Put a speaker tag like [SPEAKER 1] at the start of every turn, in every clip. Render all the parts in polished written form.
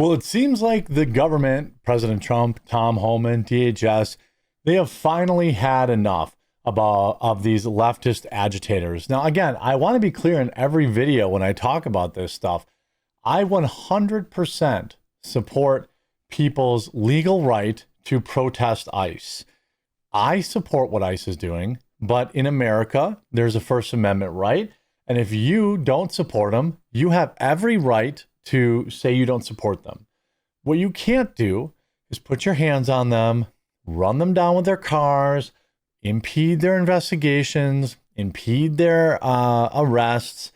[SPEAKER 1] Well, it seems like the government, President Trump, Tom Homan, DHS, they have finally had enough of these leftist agitators. Now, again, I want to be clear in every video when I talk about this stuff. I 100% support people's legal right to protest ICE. I support what ICE is doing, but in America, there's a First Amendment right. And if you don't support them, you have every right to say you don't support them. What you can't do is put your hands on them, run them down with their cars, impede their investigations, impede their arrests.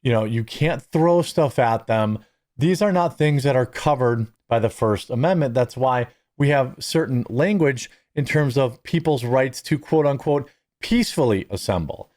[SPEAKER 1] You know, you can't throw stuff at them. These are not things that are covered by the First Amendment. That's why we have certain language in terms of people's rights to quote unquote peacefully assemble.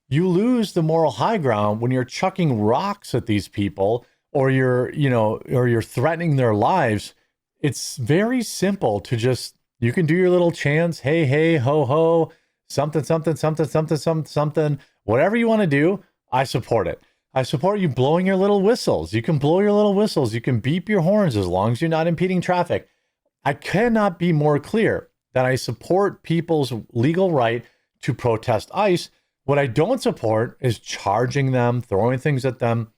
[SPEAKER 1] You lose the moral high ground when you're chucking rocks at these people or you're threatening their lives. It's very simple to just, you can do your little chants, hey, hey, ho, ho, something, something, something, something, something, something, whatever you want to do. I support it. I support you blowing your little whistles. You can blow your little whistles. You can beep your horns as long as you're not impeding traffic. I cannot be more clear that I support people's legal right to protest ICE. What I don't support is charging them, throwing things at them,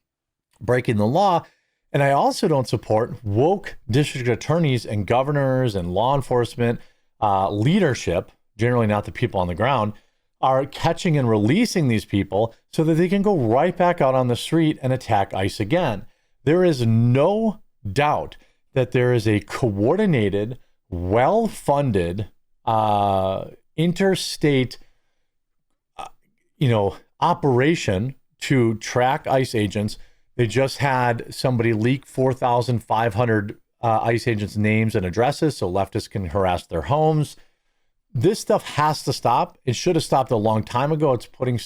[SPEAKER 1] breaking the law. And I also don't support woke district attorneys and governors and law enforcement leadership, generally not the people on the ground, are catching and releasing these people so that they can go right back out on the street and attack ICE again. There is no doubt that there is a coordinated, well-funded interstate operation to track ICE agents. They just had somebody leak 4,500 ICE agents' names and addresses so leftists can harass their homes. This stuff has to stop. It should have stopped a long time ago. It's putting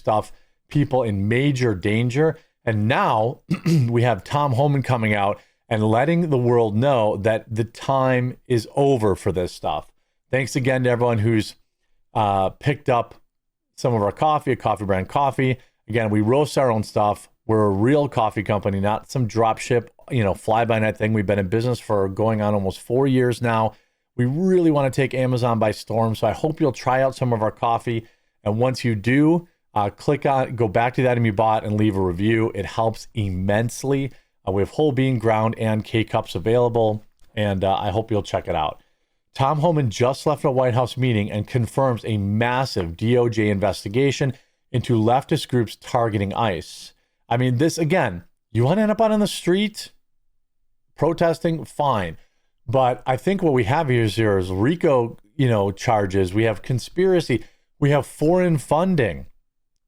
[SPEAKER 1] people in major danger. And now we have Tom Homan coming out and letting the world know that the time is over for this stuff. Thanks again to everyone who's picked up some of our coffee, a coffee brand coffee. Again, we roast our own stuff. We're a real coffee company, not some drop ship, fly-by-night thing. We've been in business for going on almost 4 years now. We really want to take Amazon by storm. So I hope you'll try out some of our coffee. And once you do, go back to that item you bought and leave a review. It helps immensely. We have whole bean, ground, and K-Cups available. And I hope you'll check it out. Tom Homan just left a White House meeting and confirms a massive DOJ investigation into leftist groups targeting ICE. I mean, this, again, you want to end up out on the street protesting, fine. But I think what we have here is RICO, charges. We have conspiracy. We have foreign funding,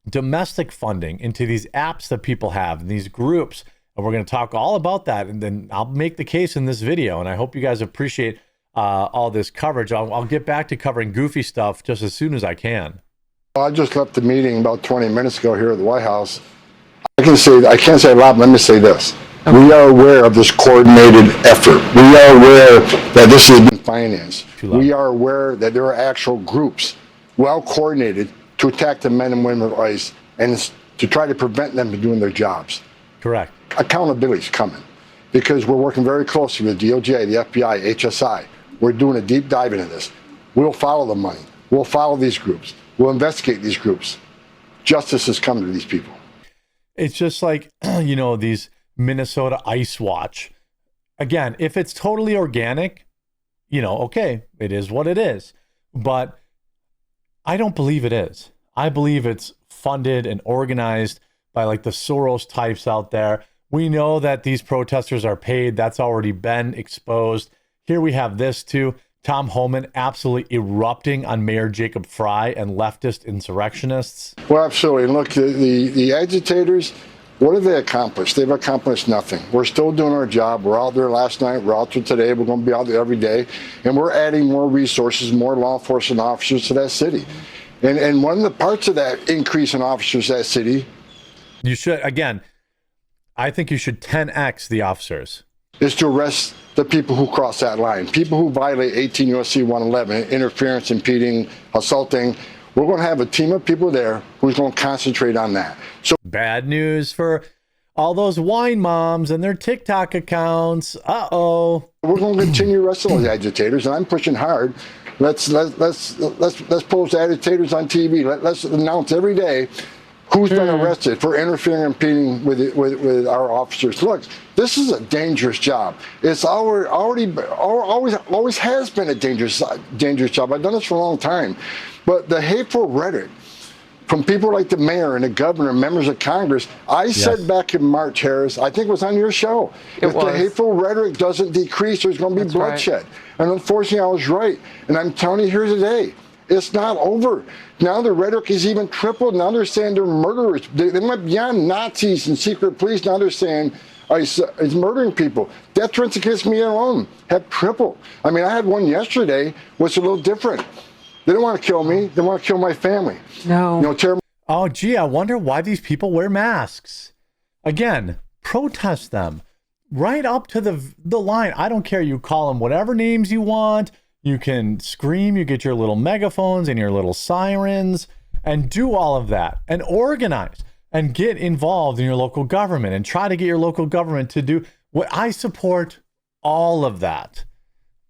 [SPEAKER 1] domestic funding into these apps that people have, and these groups. And we're going to talk all about that. And then I'll make the case in this video. And I hope you guys appreciate all this coverage. I'll get back to covering goofy stuff just as soon as I can.
[SPEAKER 2] I just left the meeting about 20 minutes ago here at the White House. I can't say a lot, but let me say this. We are aware of this coordinated effort. We are aware that this has been financed. We are aware that there are actual groups well coordinated to attack the men and women of ICE and to try to prevent them from doing their jobs.
[SPEAKER 1] Correct.
[SPEAKER 2] Accountability is coming because we're working very closely with DOJ, the FBI, HSI. We're doing a deep dive into this. We'll follow the money. We'll follow these groups. We'll investigate these groups. Justice is coming to these people.
[SPEAKER 1] It's just like, these Minnesota Ice Watch. Again, if it's totally organic, okay, it is what it is. But I don't believe it is. I believe it's funded and organized by like the Soros types out there. We know that these protesters are paid. That's already been exposed. Here we have this too. Tom Homan absolutely erupting on Mayor Jacob Fry and leftist insurrectionists.
[SPEAKER 2] Well, absolutely. And look, the agitators, what have they accomplished? They've accomplished nothing. We're still doing our job. We're out there last night. We're out there today. We're going to be out there every day. And we're adding more resources, more law enforcement officers to that city. And one of the parts of that increase in officers in that city.
[SPEAKER 1] You should, again, I think you should 10x the officers.
[SPEAKER 2] Is to arrest the people who cross that line, people who violate 18 U.S.C. 111, interference, impeding, assaulting. We're going to have a team of people there who's going to concentrate on that. So
[SPEAKER 1] bad news for all those wine moms and their TikTok accounts. Uh-oh.
[SPEAKER 2] We're going to continue arresting those agitators, and I'm pushing hard. Let's post agitators on TV. Let's announce every day who's been arrested for interfering and impeding with our officers. Look, this is a dangerous job. It's always has been a dangerous job. I've done this for a long time, but the hateful rhetoric from people like the mayor and the governor and members of Congress, I said back in March, Harris, I think it was on your show, if the hateful rhetoric doesn't decrease, there's going to be bloodshed. Right. And unfortunately, I was right. And I'm telling you here today, it's not over. Now the rhetoric is even tripled. Now they're saying they're murderers. They went beyond Nazis and secret police. Now they're saying he's murdering people. Death threats against me alone have tripled. I mean, I had one yesterday, which is a little different. They don't want to kill me. They want to kill my family.
[SPEAKER 3] No.
[SPEAKER 1] Oh, gee, I wonder why these people wear masks. Again, protest them right up to the line. I don't care. You call them whatever names you want. You can scream. You get your little megaphones and your little sirens and do all of that and organize and get involved in your local government and try to get your local government to do what I support. All of that.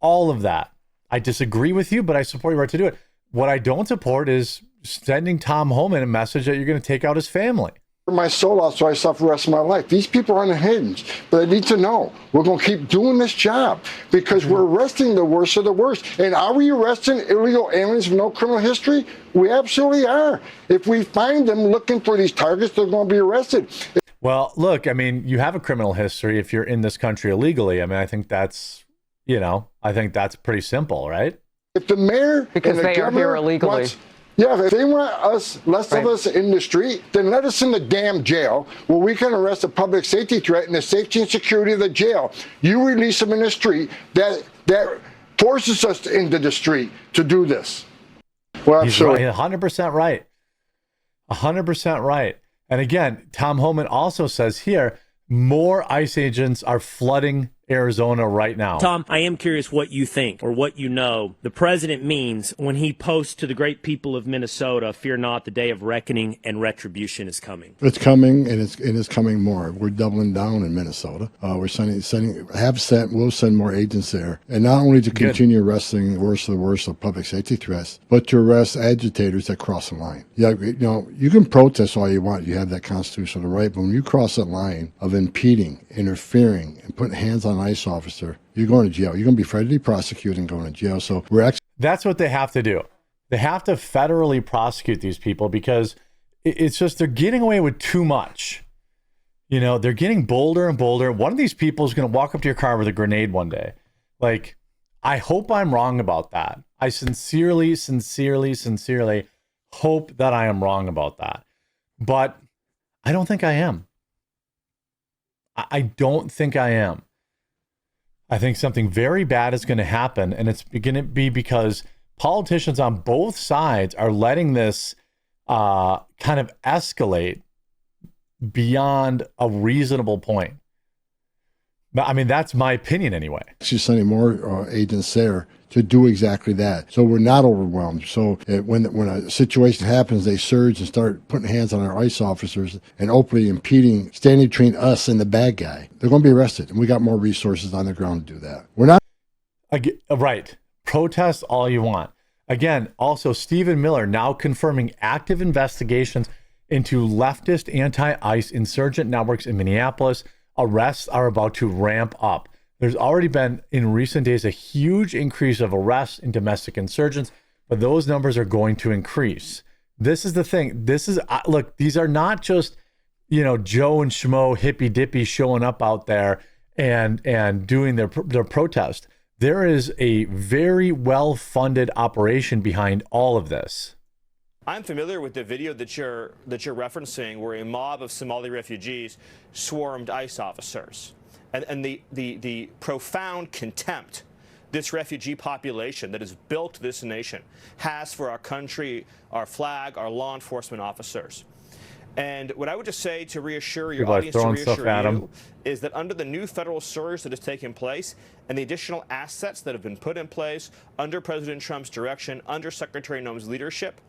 [SPEAKER 1] All of that. I disagree with you, but I support your right to do it. What I don't support is sending Tom Homan a message that you're going to take out his family.
[SPEAKER 2] My soul out so I suffer the rest of my life. These people are unhinged, but they need to know we're going to keep doing this job because we're arresting the worst of the worst. And are we arresting illegal aliens with no criminal history? We absolutely are. If we find them looking for these targets, they're going to be arrested.
[SPEAKER 1] Well, look, I mean, you have a criminal history if you're in this country illegally. I mean, I think that's pretty simple, right?
[SPEAKER 2] If the mayor
[SPEAKER 3] because
[SPEAKER 2] and the
[SPEAKER 3] they are here illegally.
[SPEAKER 2] If they want less of us in the street, then let us in the damn jail where we can arrest a public safety threat and the safety and security of the jail. You release them in the street, that forces us into the street to do this. Well,
[SPEAKER 1] he's right, 100% right. 100% right. And again, Tom Homan also says here, more ICE agents are flooding Arizona right now.
[SPEAKER 4] Tom, I am curious what you think or what you know the president means when he posts to the great people of Minnesota, fear not, the day of reckoning and retribution is coming.
[SPEAKER 2] It's coming, and it's coming more. We're doubling down in Minnesota. We're we'll send more agents there. And not only to continue arresting the worst of public safety threats, but to arrest agitators that cross the line. Yeah, you can protest all you want. You have that constitutional right. But when you cross that line of impeding, interfering, and putting hands on an ICE officer, you're going to jail. You're going to be federally prosecuted and going to jail. So
[SPEAKER 1] that's what they have to do. They have to federally prosecute these people because it's just they're getting away with too much. They're getting bolder and bolder. One of these people is going to walk up to your car with a grenade one day. Like, I hope I'm wrong about that. I sincerely hope that I am wrong about that. But I don't think I am. I don't think I am. I think something very bad is going to happen, and it's going to be because politicians on both sides are letting this kind of escalate beyond a reasonable point. I mean, that's my opinion anyway.
[SPEAKER 2] She's sending more agents there to do exactly that. So we're not overwhelmed. So when a situation happens, they surge and start putting hands on our ICE officers and openly impeding, standing between us and the bad guy. They're going to be arrested. And we got more resources on the ground to do that. We're not.
[SPEAKER 1] Right. Protest all you want. Again, also Stephen Miller now confirming active investigations into leftist anti-ICE insurgent networks in Minneapolis. Arrests are about to ramp up. There's already been, in recent days, a huge increase of arrests in domestic insurgents, but those numbers are going to increase. This is the thing. Look, these are not just, Joe and Schmo, hippy dippy showing up out there and doing their protest. There is a very well-funded operation behind all of this.
[SPEAKER 5] I'm familiar with the video that you're referencing where a mob of Somali refugees swarmed ICE officers. And the profound contempt this refugee population that has built this nation has for our country, our flag, our law enforcement officers. And what I would just say to reassure your audience, to reassure you, is that under the new federal surge that has taken place and the additional assets that have been put in place under President Trump's direction, under Secretary Noem's leadership,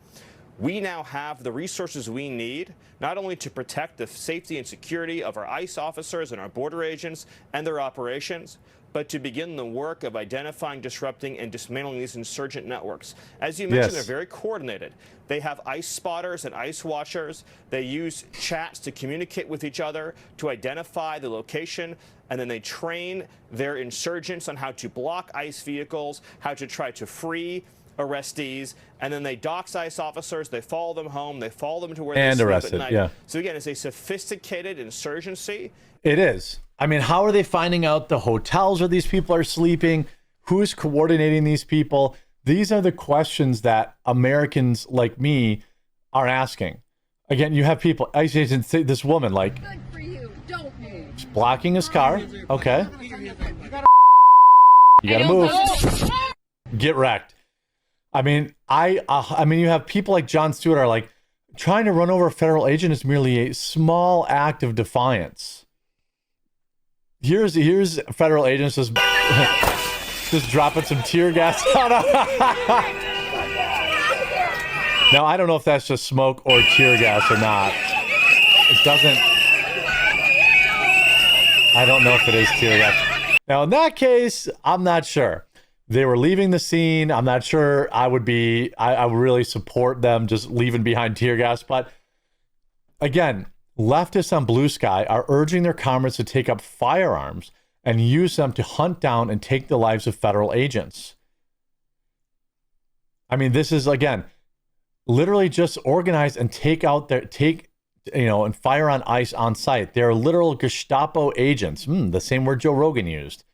[SPEAKER 5] we now have the resources we need, not only to protect the safety and security of our ICE officers and our border agents and their operations, but to begin the work of identifying, disrupting, and dismantling these insurgent networks. As you mentioned,
[SPEAKER 1] Yes.
[SPEAKER 5] they're very coordinated. They have ICE spotters and ICE watchers. They use chats to communicate with each other, to identify the location, and then they train their insurgents on how to block ICE vehicles, how to try to free arrestees, and then they dox ICE officers, they follow them home, they follow them to where they sleep
[SPEAKER 1] arrested,
[SPEAKER 5] at night.
[SPEAKER 1] yeah.
[SPEAKER 5] So again, it's a sophisticated insurgency.
[SPEAKER 1] It is. I mean, how are they finding out the hotels where these people are sleeping? Who's coordinating these people? These are the questions that Americans like me are asking. Again, you have people, ICE agents, say this woman, like,
[SPEAKER 3] Good for you. Don't move.
[SPEAKER 1] she's blocking his car. Okay. You gotta move. Get wrecked. I mean, I mean, you have people like Jon Stewart are like, trying to run over a federal agent is merely a small act of defiance. Here's federal agents just just dropping some tear gas on. Now, I don't know if that's just smoke or tear gas or not. It doesn't. I don't know if it is tear gas. Now, in that case, I'm not sure. They were leaving the scene. I'm not sure I would really support them just leaving behind tear gas. But again, leftists on Blue Sky are urging their comrades to take up firearms and use them to hunt down and take the lives of federal agents. I mean, this is, again, literally just organize and and fire on ICE on site. They're literal Gestapo agents. The same word Joe Rogan used.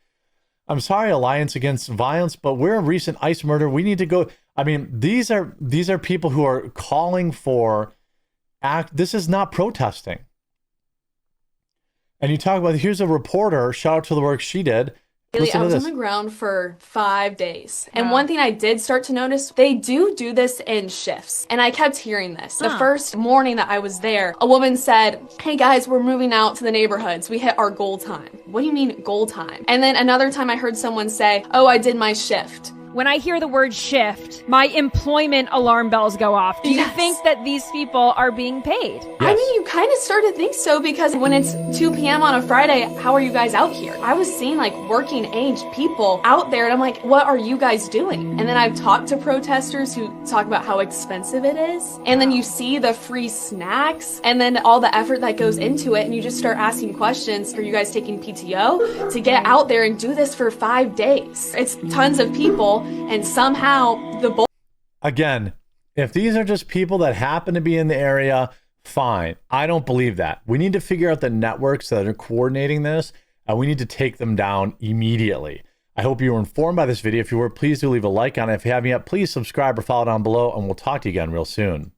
[SPEAKER 1] I'm sorry, Alliance Against Violence, but we're a recent ICE murder. We need to go. I mean, these are people who are calling for act. This is not protesting. And you talk about, here's a reporter, shout out to the work she did. Listen
[SPEAKER 6] I
[SPEAKER 1] to
[SPEAKER 6] was on
[SPEAKER 1] this.
[SPEAKER 6] the ground for 5 days. And one thing I did start to notice, they do this in shifts. And I kept hearing this. The first morning that I was there, a woman said, "Hey guys, we're moving out to the neighborhoods. We hit our goal time." What do you mean goal time? And then another time I heard someone say, "Oh, I did my shift."
[SPEAKER 7] When I hear the word shift, my employment alarm bells go off. Do you
[SPEAKER 6] Yes.
[SPEAKER 7] think that these people are being paid?
[SPEAKER 6] I mean, you kind of start to think so, because when it's 2 p.m. on a Friday, how are you guys out here? I was seeing like working age people out there, and I'm like, what are you guys doing? And then I've talked to protesters who talk about how expensive it is. And then you see the free snacks and then all the effort that goes into it. And you just start asking questions. Are you guys taking PTO to get out there and do this for 5 days? It's tons of people. And somehow the
[SPEAKER 1] Again, if these are just people that happen to be in the area, fine. I don't believe that. We need to figure out the networks that are coordinating this, and we need to take them down immediately. I hope you were informed by this video. If you were, please do leave a like on it. If you haven't yet, please subscribe or follow down below, and we'll talk to you again real soon.